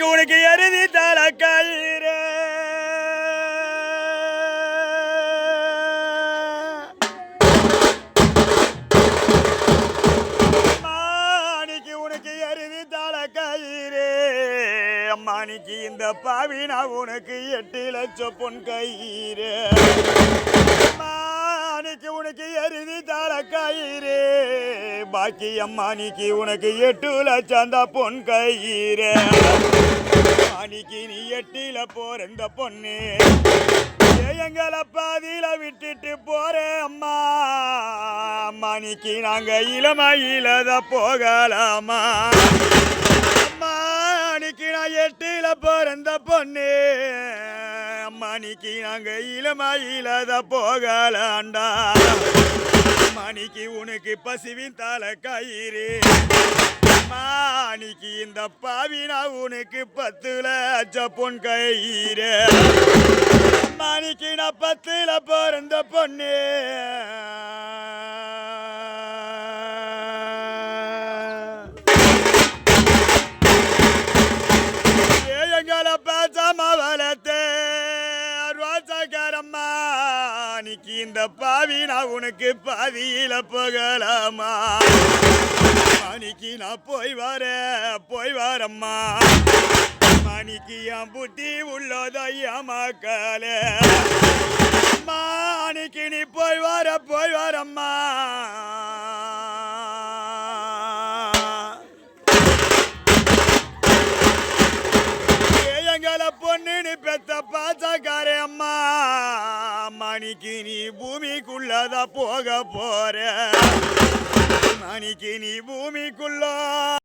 அன்னைக்கு உனக்கு எருதி தல கயிறு அன்னைக்கு உனக்கு எருதி தல கயிறு அம்மானிக்கு இந்த பாவினா உனக்கு 8 லட்சம் பொன் கயிறு அன்னைக்கு உனக்கு எருதி தல கயிறு பாக்கி அம்மானிக்கு உனக்கு 8 லட்சம் தான் பொன் கயிறு அன்னைக்கு நீ 8ல போறந்த பொண்ணு எங்களை பாதியில விட்டுட்டு போறேன் அம்மா அம்மானிக்கு நாங்க இளமையில தான் போகலாமா அம்மா அன்னைக்கு நான் 8ல போறந்த பொண்ணு அம்மானிக்கு நாங்க இளமையில தான் போகலாண்டா மணிக்கு உனக்கு பசுவின் தலை கயிறு மாணிக்கு இந்த பாவினா உனக்கு 10 லட்சம் பொன் கயிறு மணிக்கு நான் 10ல பிறந்த பொண்ணு எங்களை பேசாம வளர்த்தே ரோசக்காரம்மா அன்னைக்கு இந்த பாவினா உனக்கு பாதியில போகலாமா அன்னைக்கு நான் போய் வரம்மா அன்னைக்கு என் புத்தி உள்ளதையா மக்களே அன்னைக்கு நீ போய் வரம்மா எங்களை பொண்ணு பெத்த பாசக்காரே அம்மா மணிக்கு நீ பூமிக்குள்ளதான் போக போற மணிக்கு நீ பூமிக்குள்ள